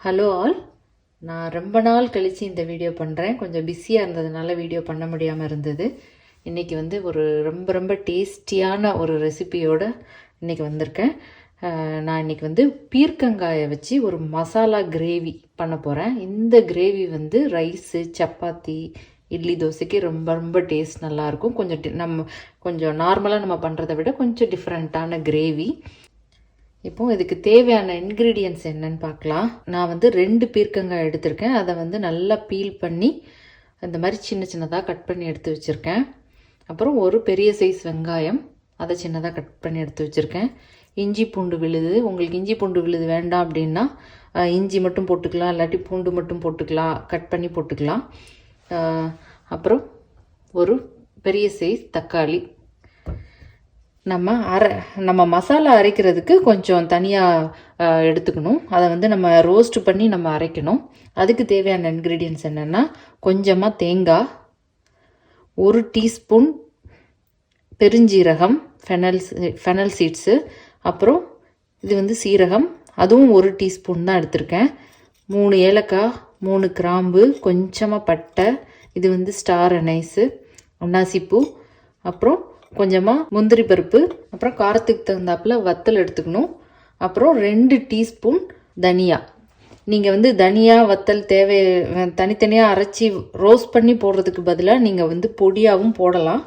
Hello all, நான் ரொம்ப நாள் கழித்து இந்த வீடியோ பண்ணுறேன். கொஞ்சம் பிஸியாக இருந்ததுனால வீடியோ பண்ண முடியாமல் இருந்தது. இன்றைக்கி வந்து ஒரு ரொம்ப டேஸ்டியான ஒரு ரெசிபியோடு இன்றைக்கி வந்திருக்கேன். நான் இன்றைக்கி வந்து பீர்க்கங்காயை வச்சு ஒரு மசாலா கிரேவி பண்ண போகிறேன். இந்த கிரேவி வந்து ரைஸு, சப்பாத்தி, இட்லி, தோசைக்கு ரொம்ப டேஸ்ட் நல்லாயிருக்கும். கொஞ்சம் நார்மலாக நம்ம பண்ணுறதை விட கொஞ்சம் டிஃப்ரெண்ட்டான கிரேவி. இப்போது இதுக்கு தேவையான இன்க்ரீடியன்ட்ஸ் என்னன்னு பார்க்கலாம். நான் வந்து 2 பீர்க்கங்காய் எடுத்திருக்கேன். அதை வந்து நல்லா பீல் பண்ணி அந்த மாதிரி சின்னதாக கட் பண்ணி எடுத்து வச்சுருக்கேன். அப்புறம் ஒரு பெரிய சைஸ் வெங்காயம், அதை சின்னதாக கட் பண்ணி எடுத்து வச்சுருக்கேன். இஞ்சி பூண்டு விழுது, உங்களுக்கு இஞ்சி பூண்டு விழுது வேண்டாம் அப்படின்னா இஞ்சி மட்டும் போட்டுக்கலாம், இல்லாட்டி பூண்டு மட்டும் போட்டுக்கலாம், கட் பண்ணி போட்டுக்கலாம். அப்புறம் ஒரு பெரிய சைஸ் தக்காளி. நம்ம மசாலா அரைக்கிறதுக்கு கொஞ்சம் தனியாக எடுத்துக்கணும். அதை வந்து நம்ம ரோஸ்ட் பண்ணி நம்ம அரைக்கணும். அதுக்கு தேவையான இன்க்ரீடியன்ட்ஸ் என்னென்னா, கொஞ்சமாக தேங்காய், 1 டீஸ்பூன் பெருஞ்சீரகம், ஃபெனல் சீட்ஸு, அப்புறம் இது வந்து சீரகம், அதுவும் 1 டீஸ்பூன் தான் எடுத்திருக்கேன். 3 ஏலக்காய், 3 கிராம்பு, கொஞ்சமாக பட்டை, இது வந்து ஸ்டார் அனைஸு, அன்னாசிப்பூ, அப்புறம் கொஞ்சமாக முந்திரி பருப்பு, அப்புறம் காரத்துக்கு தகுந்தாப்பில் வத்தல் எடுத்துக்கணும். அப்புறம் 2 டீஸ்பூன் தனியா. நீங்கள் வந்து தனியா வத்தல் தனித்தனியாக அரைச்சி ரோஸ்ட் பண்ணி போடுறதுக்கு பதிலாக நீங்கள் வந்து பொடியாகவும் போடலாம்.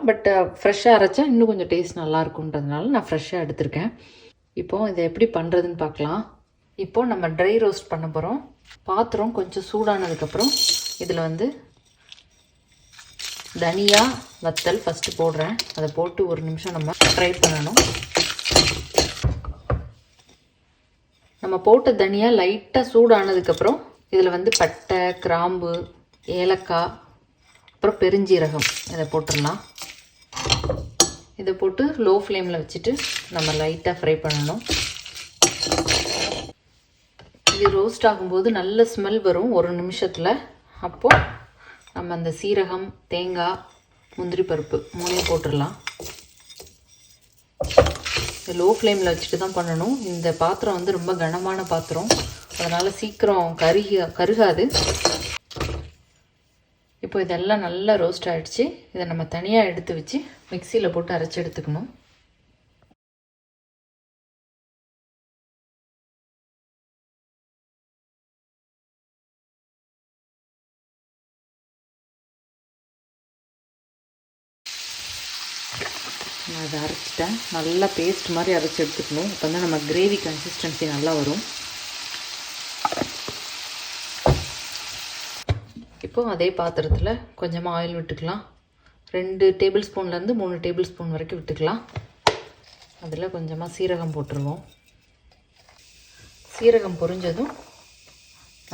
பட் ஃப்ரெஷ்ஷாக அரைச்சா இன்னும் கொஞ்சம் டேஸ்ட் நல்லாயிருக்குன்றதுனால நான் ஃப்ரெஷ்ஷாக எடுத்திருக்கேன். இப்போது இதை எப்படி பண்ணுறதுன்னு பார்க்கலாம். இப்போது நம்ம ட்ரை ரோஸ்ட் பண்ண போகிறோம். பாத்திரம் கொஞ்சம் சூடானதுக்கப்புறம் இதில் வந்து தனியா வத்தல் ஃபஸ்ட்டு போடுறேன். அதை போட்டு 1 நிமிஷம் நம்ம ஃப்ரை பண்ணணும். நம்ம போட்ட தனியா லைட்டாக சூடானதுக்கப்புறம் இதில் வந்து பட்டை, கிராம்பு, ஏலக்காய், அப்புறம் பெருஞ்சீரகம் இதை போட்டுடலாம். இதை போட்டு லோ ஃப்ளேமில் வச்சுட்டு நம்ம லைட்டாக ஃப்ரை பண்ணணும். இது ரோஸ்ட் ஆகும்போது நல்ல ஸ்மெல் வரும் 1 நிமிஷத்தில். அப்போது நம்ம அந்த சீரகம், தேங்காய், முந்திரி பருப்பு 3 போட்டுடலாம். லோ ஃப்ளேமில் வச்சுட்டு தான் பண்ணணும். இந்த பாத்திரம் வந்து ரொம்ப கனமான பாத்திரம், அதனால் சீக்கிரம் கருகாது. இப்போ இதெல்லாம் நல்லா ரோஸ்ட் ஆகிடுச்சு. இதை நம்ம தனியாக எடுத்து வச்சு மிக்சியில் போட்டு அரைச்சி எடுத்துக்கணும். நான் அதை அரைச்சிட்டேன். நல்லா பேஸ்ட் மாதிரி அரைச்சி எடுத்துக்கணும். இப்போ வந்து நம்ம கிரேவி கன்சிஸ்டன்சி நல்லா வரும். இப்போது அதே பாத்திரத்தில் கொஞ்சமாக ஆயில் விட்டுக்கலாம். 2 டேபிள் ஸ்பூன்லேருந்து 3 டேபிள் ஸ்பூன் வரைக்கும் விட்டுக்கலாம். அதில் கொஞ்சமாக சீரகம் போட்டுருவோம். சீரகம் பொரிஞ்சதும்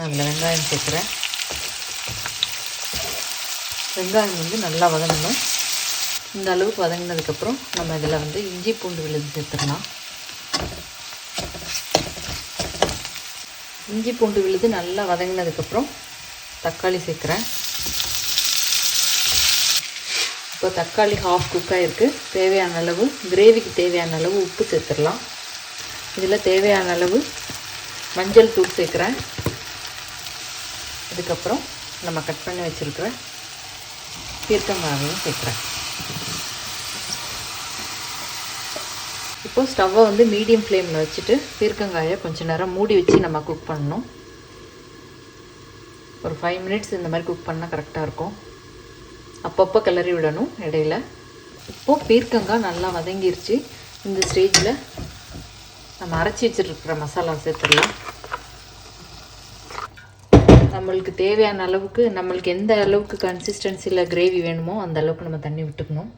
அதில் வெங்காயம் சேர்க்குறேன். வெங்காயம் வந்து நல்லா வதங்கணும். இந்த அளவுக்கு வதங்கினதுக்கப்புறம் நம்ம இதில் வந்து இஞ்சி பூண்டு விழுது சேர்த்துடலாம். இஞ்சி பூண்டு விழுது நல்லா வதங்கினதுக்கப்புறம் தக்காளி சேர்க்குறேன். இப்போ தக்காளி ஹாஃப் குக்காக இருக்குது. தேவையான அளவு கிரேவிக்கு தேவையான அளவு உப்பு சேர்த்துடலாம். இதில் தேவையான அளவு மஞ்சள் தூள் சேர்க்குறேன். இதுக்கப்புறம் நம்ம கட் பண்ணி வச்சுருக்கிற பீர்க்கங்காயையும் சேர்க்குறேன். இப்போது ஸ்டவ்வை வந்து மீடியம் ஃப்ளேமில் வச்சுட்டு பீர்க்கங்காயை கொஞ்சம் நேரம் மூடி வச்சு நம்ம குக் பண்ணணும். ஒரு 5 மினிட்ஸ் இந்த மாதிரி குக் பண்ணால் கரெக்டாக இருக்கும். அப்பப்போ கிளறி விடணும் இடையில. இப்போது பீர்க்கங்காய் நல்லா வதங்கிருச்சு. இந்த ஸ்டேஜில் நம்ம அரைச்சி வச்சுருக்கிற மசாலா சேர்த்துடலாம். நம்மளுக்கு தேவையான அளவுக்கு, நம்மளுக்கு எந்த அளவுக்கு கன்சிஸ்டன்சியில் கிரேவி வேணுமோ அந்த அளவுக்கு நம்ம தண்ணி விட்டுக்கணும்.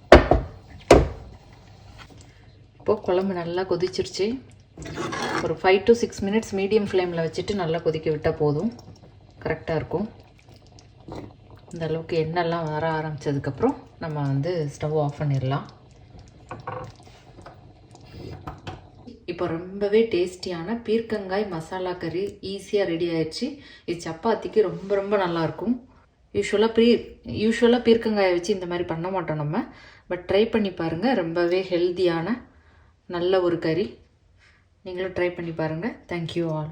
இப்போது குழம்பு நல்லா கொதிச்சிருச்சு. ஒரு 5 to 6 மினிட்ஸ் மீடியம் ஃப்ளேமில் வச்சுட்டு நல்லா கொதிக்க விட்டால் போதும், கரெக்டாக இருக்கும். இந்த அளவுக்கு எண்ணெய்லாம் வர ஆரம்பித்ததுக்கப்புறம் நம்ம வந்து ஸ்டவ் ஆஃப் பண்ணிடலாம். இப்போ ரொம்பவே டேஸ்டியான பீர்க்கங்காய் மசாலா கறி ஈஸியாக ரெடி ஆயிடுச்சு. இது சப்பாத்திக்கு ரொம்ப நல்லாயிருக்கும். யூஸ்வலாக பீர்க்கங்காயை வச்சு இந்த மாதிரி பண்ண மாட்டோம் நம்ம. பட் ட்ரை பண்ணி பாருங்கள். ரொம்பவே ஹெல்த்தியான நல்ல ஒரு கறி. நீங்களும் ட்ரை பண்ணி பாருங்கள். Thank you all.